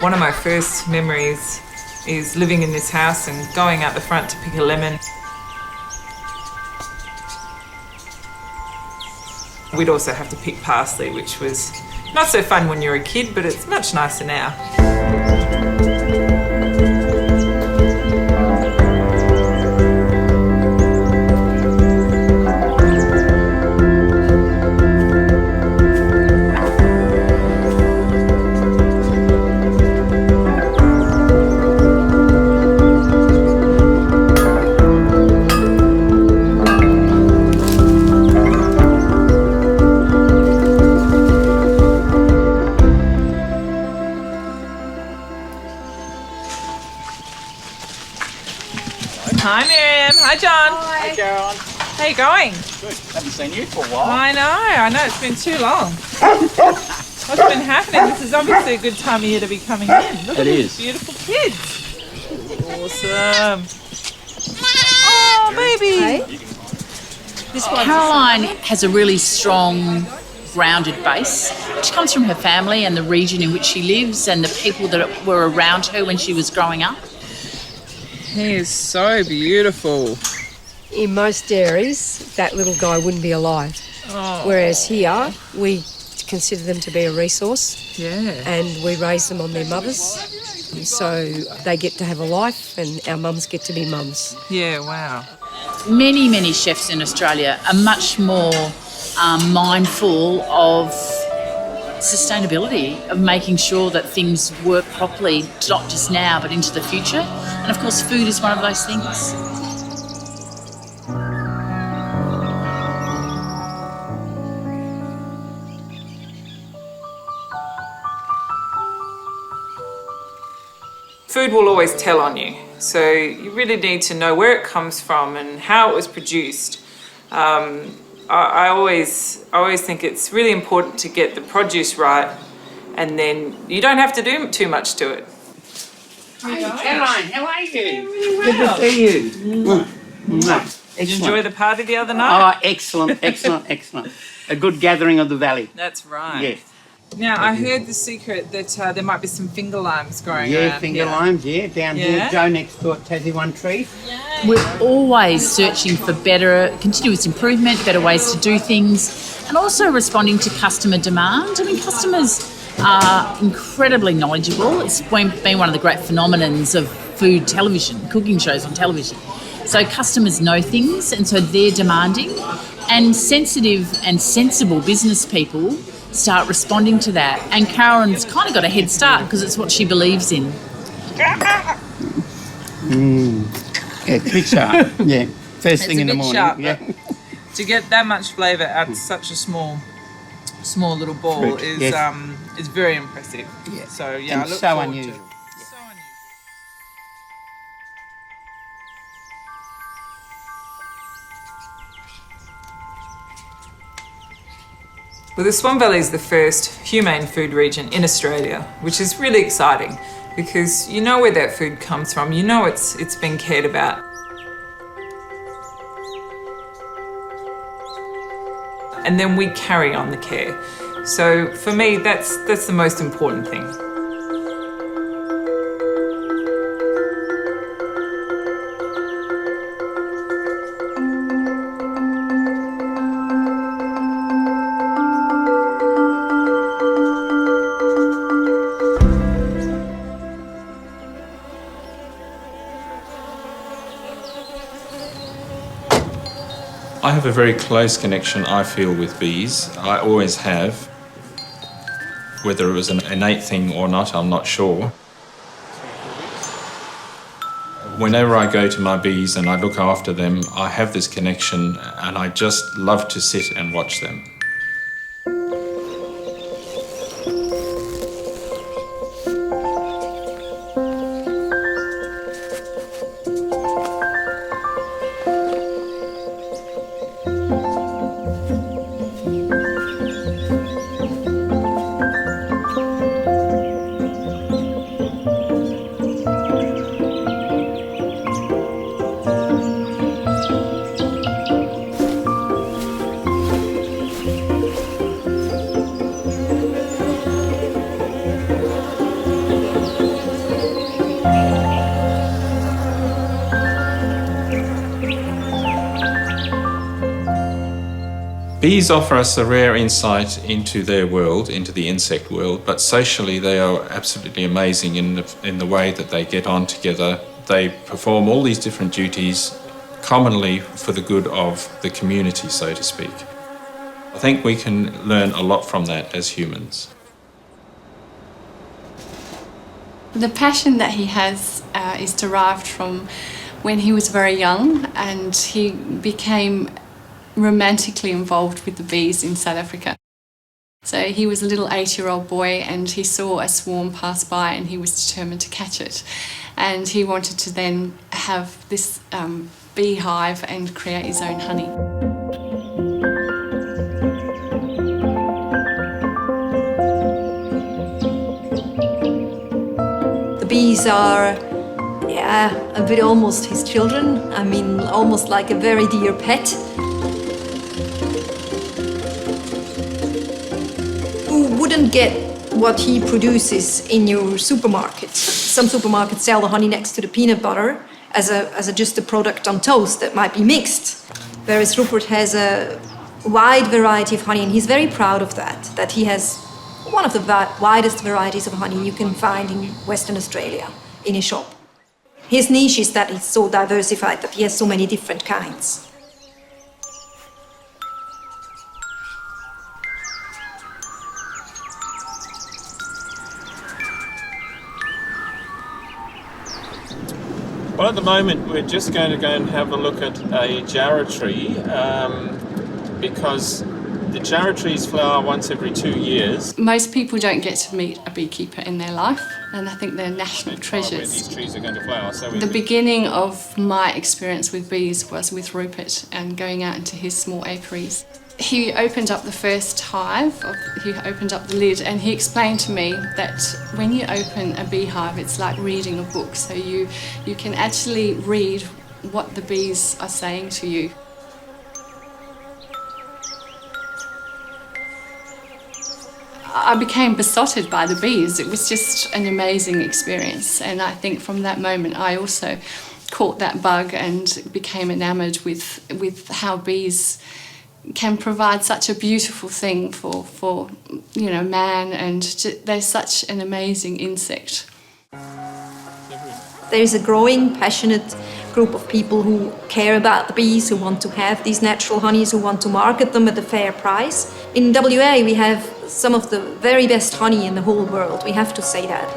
One of my first memories is living in this house and going out the front to pick a lemon. We'd also have to pick parsley, which was not so fun when you're a kid, but it's much nicer now. Hi Miriam, hi John. Hi John. How you going? Good, haven't seen you for a while. I know, it's been too long. What's been happening? This is obviously a good time of year to be coming in. Look at these beautiful kids. Awesome. Oh, baby. Caroline has a really strong, grounded base, which comes from her family and the region in which she lives and the people that were around her when she was growing up. He is so beautiful. In most dairies, that little guy wouldn't be alive. Oh. Whereas here, we consider them to be a resource. Yeah. And we raise them on their mothers. So they get to have a life and our mums get to be mums. Yeah, wow. Many, many chefs in Australia are much more mindful of sustainability, of making sure that things work properly, not just now but into the future. And of course food is one of those things. Food will always tell on you, so you really need to know where it comes from and how it was produced. I always think it's really important to get the produce right, and then you don't have to do too much to it. Hi Caroline, how are you? Really well. Good to see you. Did you enjoy the party the other night? Oh, excellent. A good gathering of the valley. That's right. Yes. Now, I heard the secret that there might be some finger limes growing around Yeah, finger here. limes, down Yeah? here. Joe next door at Tassie One Tree. We're always searching for better, continuous improvement, better ways to do things, and also responding to customer demand. I mean, customers are incredibly knowledgeable. It's been one of the great phenomenons of food television, cooking shows on television. So customers know things, and so they're demanding. And sensitive and sensible business people start responding to that. And Caroline's kind of got a head start because it's what she believes in. Yeah, it's a bit sharp. Yeah, first thing in the morning. Sharp, yeah. To get that much flavour out of such a small little ball Fruit, is yes. is very impressive. Yeah. So yeah, And I look so forward unusual. to it. So unusual. Well, the Swan Valley is the first humane food region in Australia, which is really exciting because you know where that food comes from, you know it's been cared about. And then we carry on the care. So for me, that's the most important thing. I have a very close connection, I feel, with bees. I always have. Whether it was an innate thing or not, I'm not sure. Whenever I go to my bees and I look after them, I have this connection and I just love to sit and watch them. Bees offer us a rare insight into their world, into the insect world, but socially they are absolutely amazing in the way that they get on together. They perform all these different duties commonly for the good of the community, so to speak. I think we can learn a lot from that as humans. The passion that he has is derived from when he was very young, and he became romantically involved with the bees in South Africa. So he was a little 8-year-old boy and he saw a swarm pass by and he was determined to catch it. And he wanted to then have this beehive and create his own honey. The bees are, a bit almost his children. I mean, almost like a very dear pet. You wouldn't get what he produces in your supermarket. Some supermarkets sell the honey next to the peanut butter as just a product on toast that might be mixed. Whereas Rupert has a wide variety of honey, and he's very proud of that he has one of the widest varieties of honey you can find in Western Australia in his shop. His niche is that he's so diversified, that he has so many different kinds. Well, at the moment we're just going to go and have a look at a jarrah tree because the jarrah trees flower once every 2 years. Most people don't get to meet a beekeeper in their life, and I think they're national Where treasures. these trees are going to flower. So The beginning of my experience with bees was with Rupert and going out into his small apiaries. He opened up the first hive, he opened up the lid, and he explained to me that when you open a beehive, it's like reading a book. So you can actually read what the bees are saying to you. I became besotted by the bees. It was just an amazing experience, and I think from that moment I also caught that bug and became enamoured with how bees can provide such a beautiful thing for man, and they're such an amazing insect. There is a growing, passionate group of people who care about the bees, who want to have these natural honeys, who want to market them at a fair price. In WA, we have some of the very best honey in the whole world, we have to say that.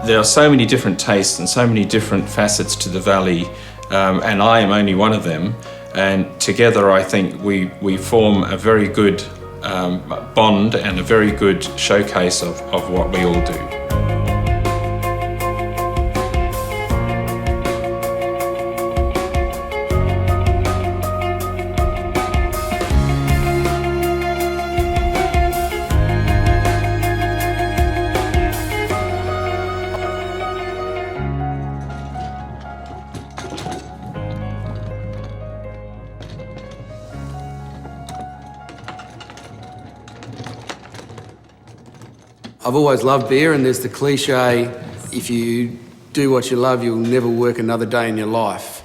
There are so many different tastes and so many different facets to the valley, and I am only one of them. And together I think we form a very good bond and a very good showcase of what we all do. I've always loved beer, and there's the cliche, if you do what you love, you'll never work another day in your life.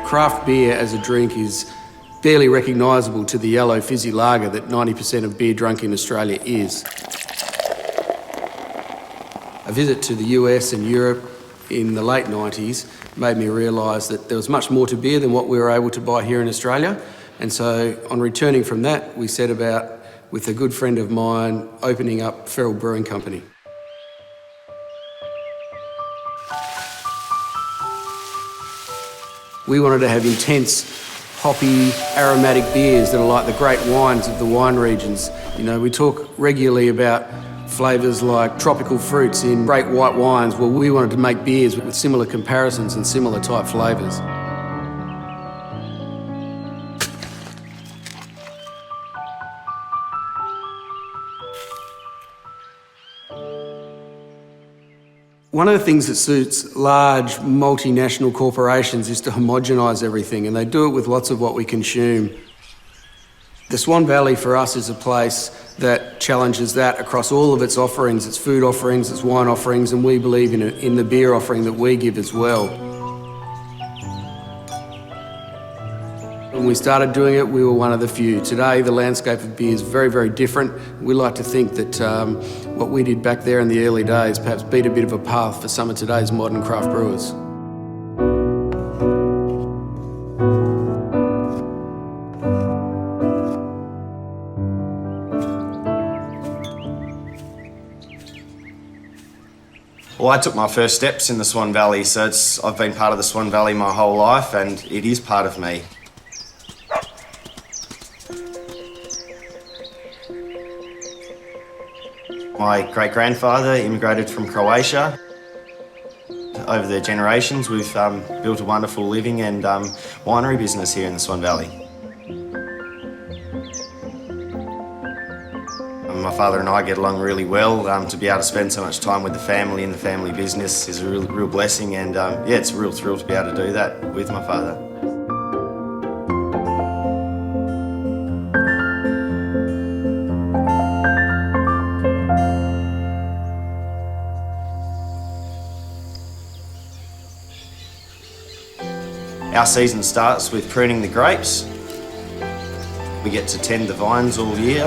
Craft beer as a drink is barely recognisable to the yellow fizzy lager that 90% of beer drunk in Australia is. A visit to the US and Europe in the late 90s made me realise that there was much more to beer than what we were able to buy here in Australia. And so on returning from that, we set about, with a good friend of mine, opening up Feral Brewing Company. We wanted to have intense, hoppy, aromatic beers that are like the great wines of the wine regions, You know, we talk regularly about flavours like tropical fruits in great white wines. Well, we wanted to make beers with similar comparisons and similar type flavours. One of the things that suits large multinational corporations is to homogenise everything, and they do it with lots of what we consume. The Swan Valley for us is a place that challenges that across all of its offerings, its food offerings, its wine offerings, and we believe in the beer offering that we give as well. When we started doing it, we were one of the few. Today, the landscape of beer is very, very different. We like to think that what we did back there in the early days perhaps beat a bit of a path for some of today's modern craft brewers. Well, I took my first steps in the Swan Valley, so I've been part of the Swan Valley my whole life, and it is part of me. My great-grandfather immigrated from Croatia. Over the generations, we've built a wonderful living and winery business here in the Swan Valley. My father and I get along really well. To be able to spend so much time with the family and the family business is a real blessing, and yeah, it's a real thrill to be able to do that with my father. Our season starts with pruning the grapes. We get to tend the vines all year.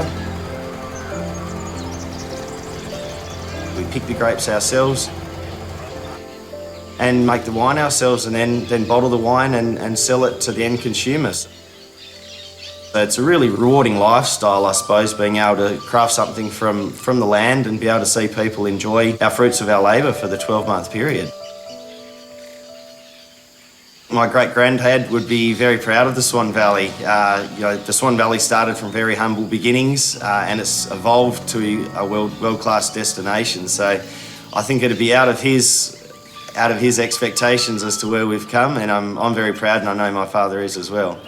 We pick the grapes ourselves and make the wine ourselves, and then bottle the wine and sell it to the end consumers. So it's a really rewarding lifestyle, I suppose, being able to craft something from the land and be able to see people enjoy our fruits of our labour for the 12-month period. My great-granddad would be very proud of the Swan Valley. The Swan Valley started from very humble beginnings and it's evolved to a world-class destination. So I think it'd be out of his expectations as to where we've come, and I'm very proud, and I know my father is as well.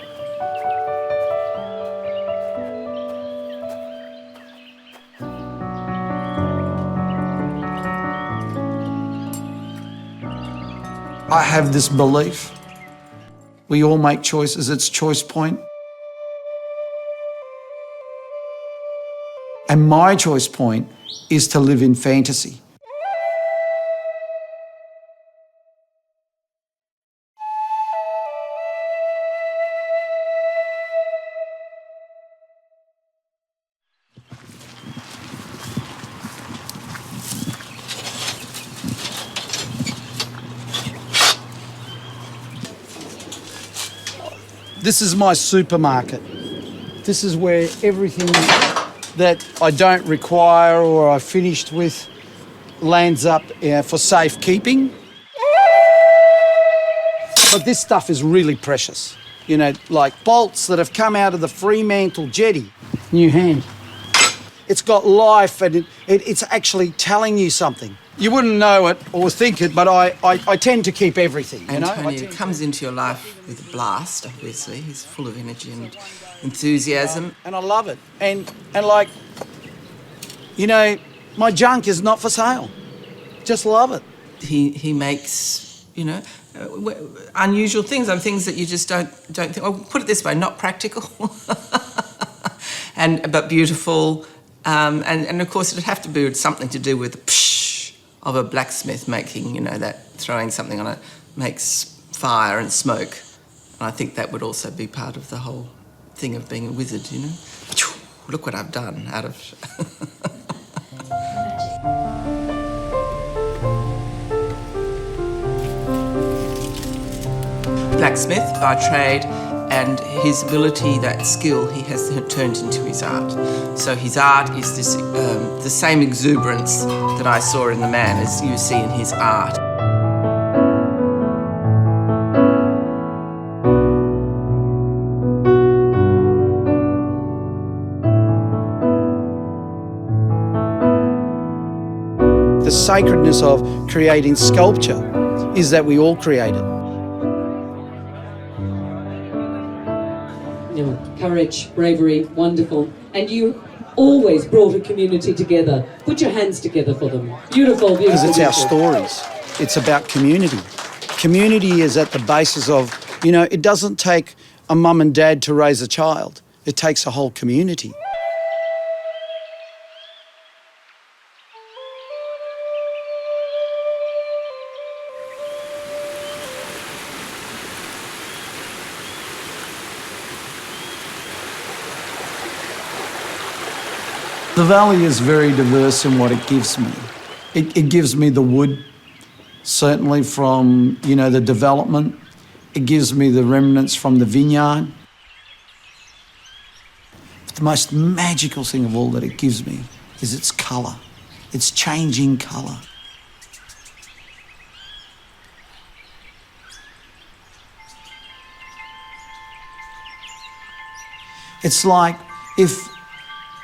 I have this belief. We all make choices, it's choice point. And my choice point is to live in fantasy. This is my supermarket. This is where everything that I don't require or I've finished with lands up for safekeeping. But this stuff is really precious. You know, like bolts that have come out of the Fremantle jetty. New hand. It's got life and it's actually telling you something. You wouldn't know it or think it, but I tend to keep everything, you know? Antonio comes into your life with a blast, obviously. He's full of energy and enthusiasm. And I love it. And like, you know, my junk is not for sale. Just love it. He makes, you know, unusual things, things that you just don't think. Well, put it this way, not practical, but beautiful. And of course, it'd have to be something to do with the psh of a blacksmith making, you know, that throwing something on it makes fire and smoke. And I think that would also be part of the whole thing of being a wizard, you know. Look what I've done out of... Blacksmith by trade, and his ability, that skill, he has turned into his art. So his art is this, the same exuberance that I saw in the man as you see in his art. The sacredness of creating sculpture is that we all create it. You know, courage, bravery, wonderful. And you always brought a community together. Put your hands together for them. Beautiful, beautiful. Because it's our beautiful. stories. It's about community. Community is at the basis of, you know, it doesn't take a mum and dad to raise a child. It takes a whole community. The valley is very diverse in what it gives me. It gives me the wood, certainly from, you know, the development. It gives me the remnants from the vineyard. But the most magical thing of all that it gives me is its colour, its changing colour. It's like if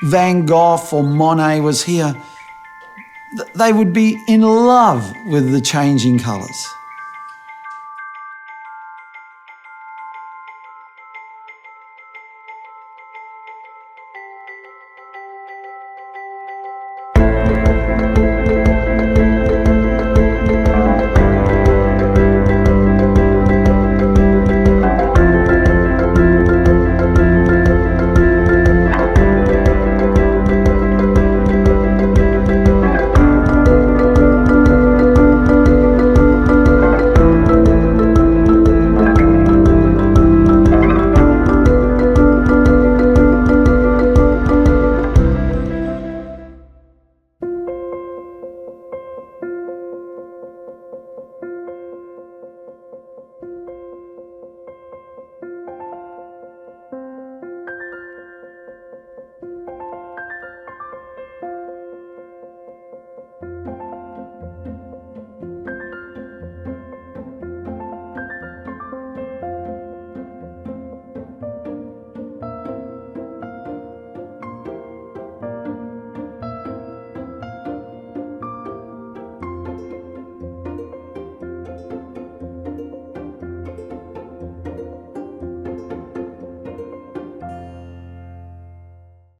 Van Gogh or Monet was here, they would be in love with the changing colours.